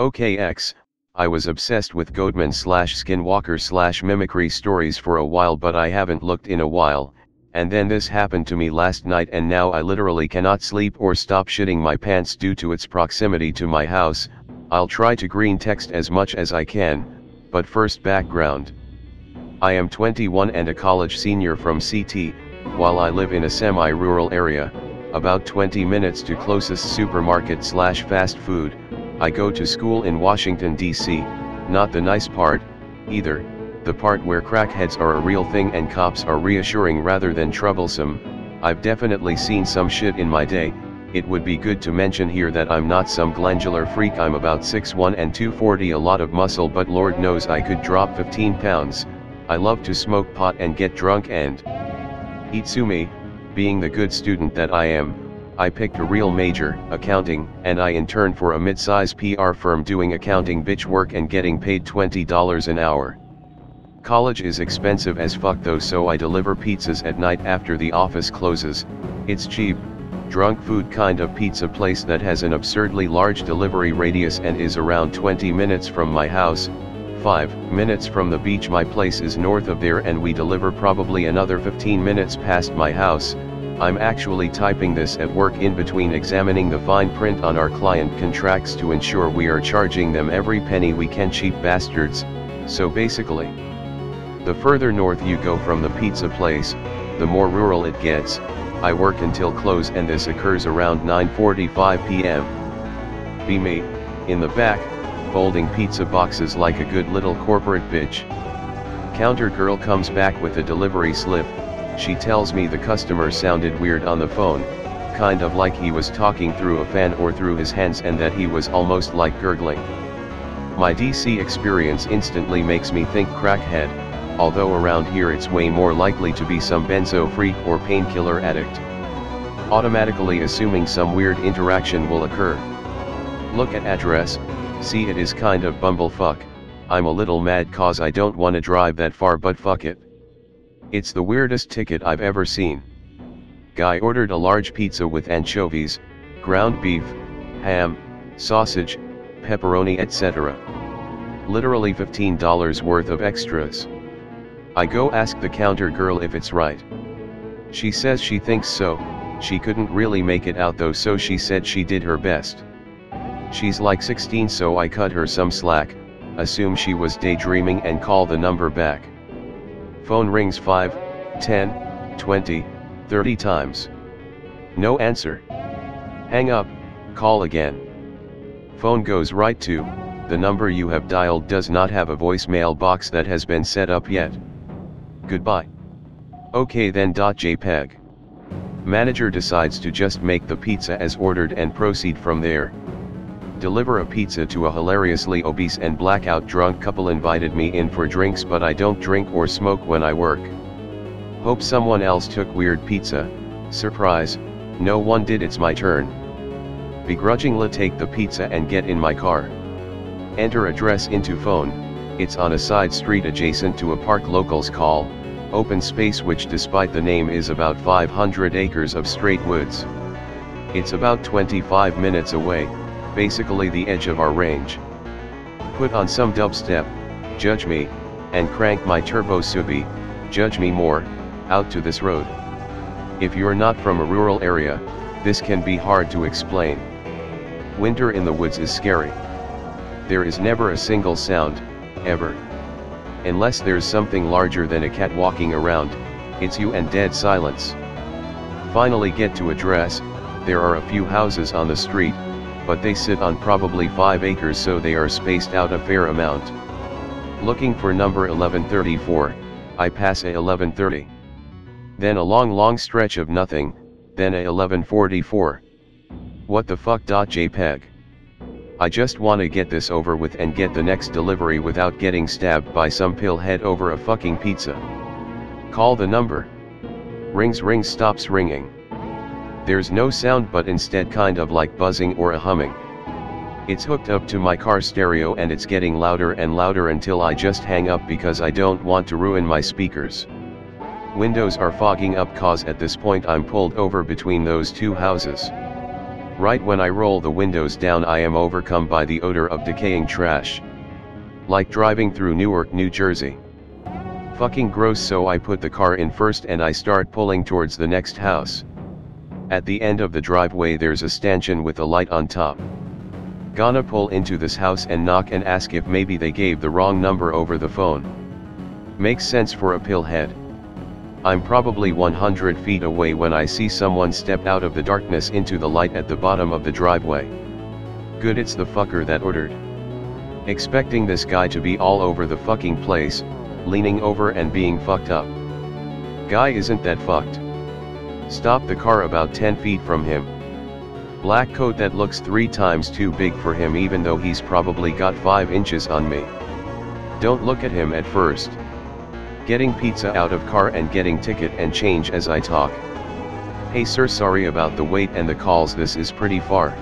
OKX, I was obsessed with Goatman / Skinwalker / mimicry stories for a while, but I haven't looked in a while, and then this happened to me last night and now I literally cannot sleep or stop shitting my pants due to its proximity to my house. I'll try to green text as much as I can, but first background. I am 21 and a college senior from CT, while I live in a semi-rural area, about 20 minutes to closest supermarket / fast food. I go to school in Washington, D.C., not the nice part, either, the part where crackheads are a real thing and cops are reassuring rather than troublesome. I've definitely seen some shit in my day. It would be good to mention here that I'm not some glandular freak. I'm about 6'1" and 240, a lot of muscle, but Lord knows I could drop 15 pounds. I love to smoke pot and get drunk and eat sumi. Being the good student that I am, I picked a real major, accounting, and I interned for a mid-size PR firm doing accounting bitch work and getting paid $20 an hour. College is expensive as fuck though, so I deliver pizzas at night after the office closes. It's cheap, drunk food kind of pizza place that has an absurdly large delivery radius and is around 20 minutes from my house, 5 minutes from the beach. My place is north of there and we deliver probably another 15 minutes past my house. I'm actually typing this at work in between examining the fine print on our client contracts to ensure we are charging them every penny we can, cheap bastards. So basically, the further north you go from the pizza place, the more rural it gets. I work until close and this occurs around 9:45 p.m. Be me, in the back, folding pizza boxes like a good little corporate bitch. Counter girl comes back with a delivery slip. She tells me the customer sounded weird on the phone, kind of like he was talking through a fan or through his hands, and that he was almost like gurgling. My DC experience instantly makes me think crackhead, although around here it's way more likely to be some benzo freak or painkiller addict. Automatically assuming some weird interaction will occur. Look at address, see it is kind of bumblefuck. I'm a little mad cause I don't wanna drive that far, but fuck it. It's the weirdest ticket I've ever seen. Guy ordered a large pizza with anchovies, ground beef, ham, sausage, pepperoni, etc. Literally $15 worth of extras. I go ask the counter girl if it's right. She says she thinks so. She couldn't really make it out though, so she said she did her best. She's like 16, so I cut her some slack, assume she was daydreaming and call the number back. Phone rings 5, 10, 20, 30 times. No answer. Hang up, call again. Phone goes right to, the number you have dialed does not have a voicemail box that has been set up yet. Goodbye. Okay then. JPEG. Manager decides to just make the pizza as ordered and proceed from there. Deliver a pizza to a hilariously obese and blackout drunk couple. Invited me in for drinks, but I don't drink or smoke when I work. Hope someone else took weird pizza. Surprise, no one did. It's my turn. Begrudgingly take the pizza and get in my car. Enter address into phone. It's on a side street adjacent to a park locals call open space, which despite the name is about 500 acres of straight woods. It's about 25 minutes away, basically the edge of our range. Put on some dubstep, judge me, and crank my turbo subi, judge me more, out to this road. If you're not from a rural area, this can be hard to explain. Winter in the woods is scary. There is never a single sound, ever. Unless there's something larger than a cat walking around, it's you and dead silence. Finally get to address. There are a few houses on the street, but they sit on probably 5 acres, so they are spaced out a fair amount. Looking for number 1134, I pass a 1130. Then a long stretch of nothing, then a 1144. What the fuck? JPEG. I just wanna get this over with and get the next delivery without getting stabbed by some pillhead over a fucking pizza. Call the number. Rings, stops ringing. There's no sound, but instead kind of like buzzing or a humming. It's hooked up to my car stereo and it's getting louder and louder until I just hang up because I don't want to ruin my speakers. Windows are fogging up cause at this point I'm pulled over between those two houses. Right when I roll the windows down, I am overcome by the odor of decaying trash. Like driving through Newark, New Jersey. Fucking gross, so I put the car in first and I start pulling towards the next house. At the end of the driveway there's a stanchion with a light on top. Gonna pull into this house and knock and ask if maybe they gave the wrong number over the phone. Makes sense for a pillhead. I'm probably 100 feet away when I see someone step out of the darkness into the light at the bottom of the driveway. Good, it's the fucker that ordered. Expecting this guy to be all over the fucking place, leaning over and being fucked up. Guy isn't that fucked. Stop the car about 10 feet from him. Black coat that looks 3 times too big for him, even though he's probably got 5 inches on me. Don't look at him at first. Getting pizza out of car and getting ticket and change as I talk. Hey sir, sorry about the wait and the calls, this is pretty far.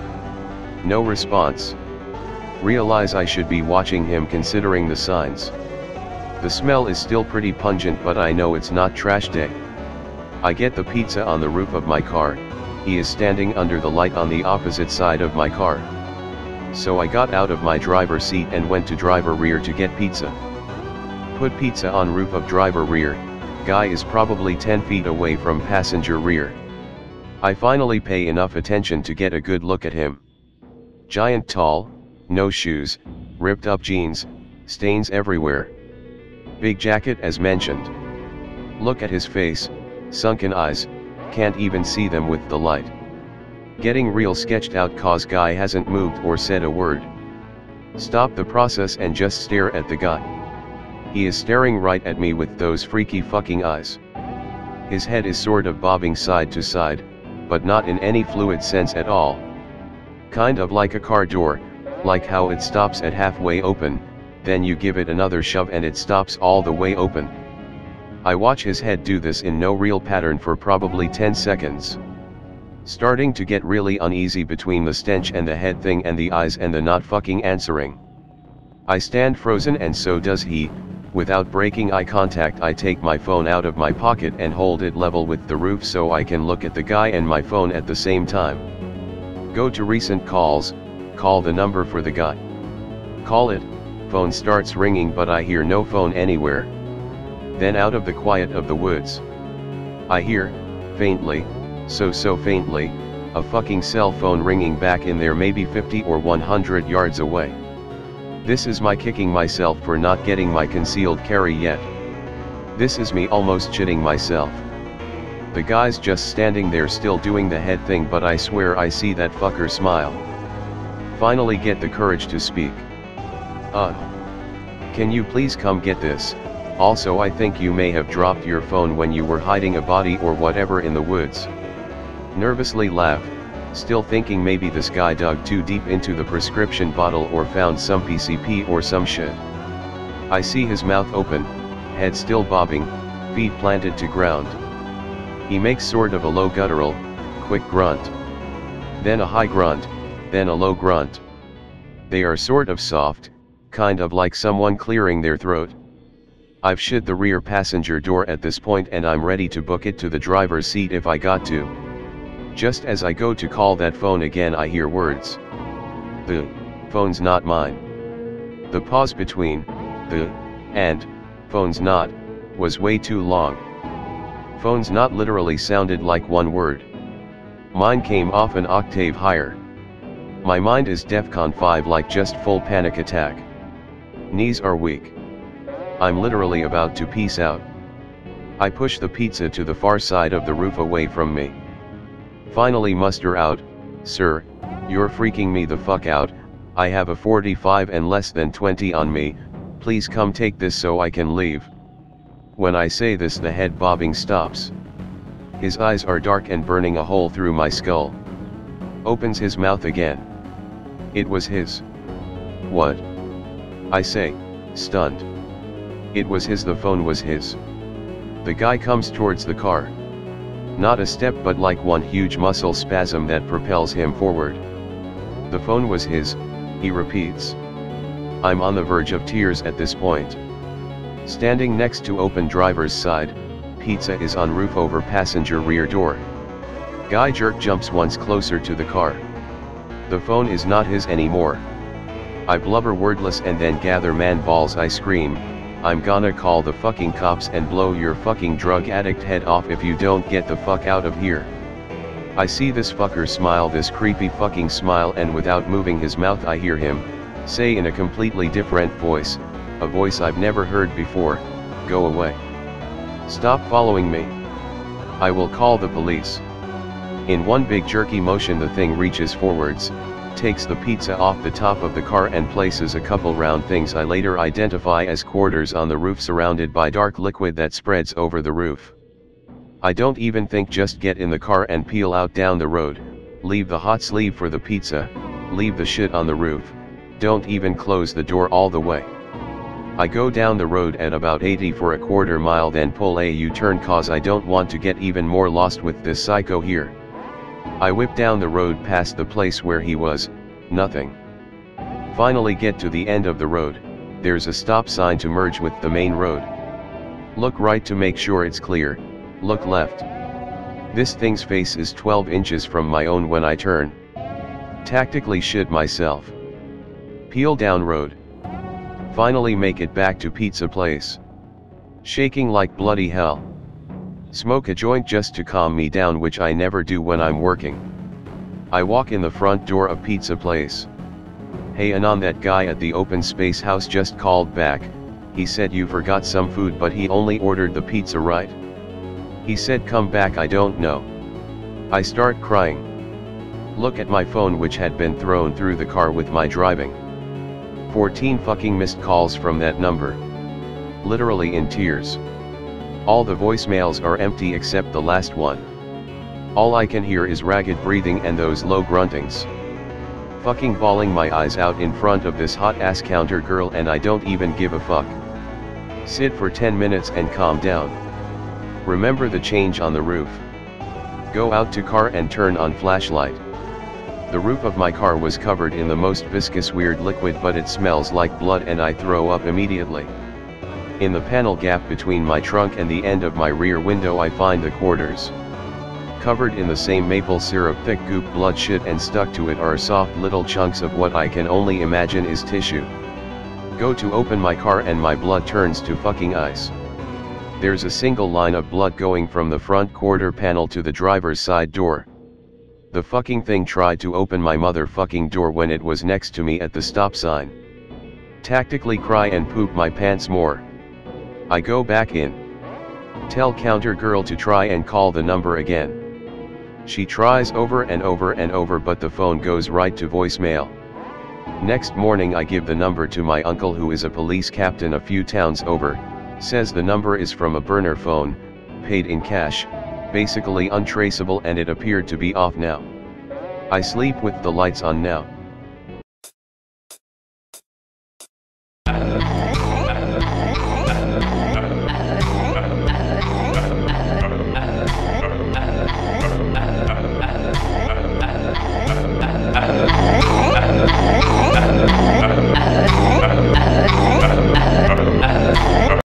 No response. Realize I should be watching him considering the signs. The smell is still pretty pungent, but I know it's not trash day. I get the pizza on the roof of my car. He is standing under the light on the opposite side of my car. So I got out of my driver's seat and went to driver rear to get pizza. Put pizza on roof of driver rear. Guy is probably 10 feet away from passenger rear. I finally pay enough attention to get a good look at him. Giant tall, no shoes, ripped up jeans, stains everywhere. Big jacket as mentioned. Look at his face, sunken eyes, can't even see them with the light. Getting real sketched out cause guy hasn't moved or said a word. Stop the process and just stare at the guy. He is staring right at me with those freaky fucking eyes. His head is sort of bobbing side to side, but not in any fluid sense at all. Kind of like a car door, like how it stops at halfway open, then you give it another shove and it stops all the way open. I watch his head do this in no real pattern for probably 10 seconds. Starting to get really uneasy between the stench and the head thing and the eyes and the not fucking answering. I stand frozen and so does he. Without breaking eye contact, I take my phone out of my pocket and hold it level with the roof so I can look at the guy and my phone at the same time. Go to recent calls, call the number for the guy. Call it, phone starts ringing but I hear no phone anywhere. Then out of the quiet of the woods, I hear, faintly, so faintly, a fucking cell phone ringing back in there maybe 50 or 100 yards away. This is my kicking myself for not getting my concealed carry yet. This is me almost shitting myself. The guy's just standing there still doing the head thing, but I swear I see that fucker smile. Finally get the courage to speak. Can you please come get this? Also I think you may have dropped your phone when you were hiding a body or whatever in the woods. Nervously laugh, still thinking maybe this guy dug too deep into the prescription bottle or found some PCP or some shit. I see his mouth open, head still bobbing, feet planted to ground. He makes sort of a low guttural, quick grunt. Then a high grunt, then a low grunt. They are sort of soft, kind of like someone clearing their throat. I've shut the rear passenger door at this point and I'm ready to book it to the driver's seat if I got to. Just as I go to call that phone again, I hear words. The phone's not mine. The pause between the and phone's not was way too long. Phone's not literally sounded like one word. Mine came off an octave higher. My mind is DEFCON 5, like just full panic attack. Knees are weak. I'm literally about to peace out. I push the pizza to the far side of the roof away from me. Finally muster out, "Sir, you're freaking me the fuck out. I have a 45 and less than 20 on me, please come take this so I can leave." When I say this, the head bobbing stops. His eyes are dark and burning a hole through my skull. Opens his mouth again. It was his. What? I say, stunned. It was his, the phone was his. The guy comes towards the car. Not a step, but like one huge muscle spasm that propels him forward. The phone was his, he repeats. I'm on the verge of tears at this point. Standing next to open driver's side, pizza is on roof over passenger rear door. Guy jerk jumps once closer to the car. The phone is not his anymore. I blubber wordless and then gather man balls. I scream, I'm gonna call the fucking cops and blow your fucking drug addict head off if you don't get the fuck out of here. I see this fucker smile, this creepy fucking smile, and without moving his mouth I hear him say in a completely different voice, a voice I've never heard before, go away. Stop following me. I will call the police. In one big jerky motion the thing reaches forwards, takes the pizza off the top of the car and places a couple round things I later identify as quarters on the roof, surrounded by dark liquid that spreads over the roof. I don't even think, just get in the car and peel out down the road, leave the hot sleeve for the pizza, leave the shit on the roof, don't even close the door all the way. I go down the road at about 80 for a quarter mile, then pull a U-turn cause I don't want to get even more lost with this psycho here. I whip down the road past the place where he was, nothing. Finally get to the end of the road, there's a stop sign to merge with the main road. Look right to make sure it's clear, look left. This thing's face is 12 inches from my own when I turn. Tactically shit myself. Peel down road. Finally make it back to pizza place. Shaking like bloody hell. Smoke a joint just to calm me down, which I never do when I'm working. I walk in the front door of pizza place. Hey Anon, that guy at the open space house just called back. He said you forgot some food but he only ordered the pizza, right? He said come back. I don't know. I start crying. Look at my phone, which had been thrown through the car with my driving. 14 fucking missed calls from that number. Literally in tears. All the voicemails are empty except the last one. All I can hear is ragged breathing and those low gruntings. Fucking bawling my eyes out in front of this hot ass counter girl, and I don't even give a fuck. Sit for 10 minutes and calm down. Remember the change on the roof. Go out to car and turn on flashlight. The roof of my car was covered in the most viscous weird liquid, but it smells like blood and I throw up immediately. In the panel gap between my trunk and the end of my rear window I find the quarters. Covered in the same maple syrup thick goop blood shit, and stuck to it are soft little chunks of what I can only imagine is tissue. Go to open my car and my blood turns to fucking ice. There's a single line of blood going from the front quarter panel to the driver's side door. The fucking thing tried to open my motherfucking door when it was next to me at the stop sign. Tactically cry and poop my pants more. I go back in. Tell counter girl to try and call the number again. She tries over and over and over, but the phone goes right to voicemail. Next morning I give the number to my uncle, who is a police captain a few towns over, says the number is from a burner phone, paid in cash, basically untraceable, and it appeared to be off now. I sleep with the lights on now.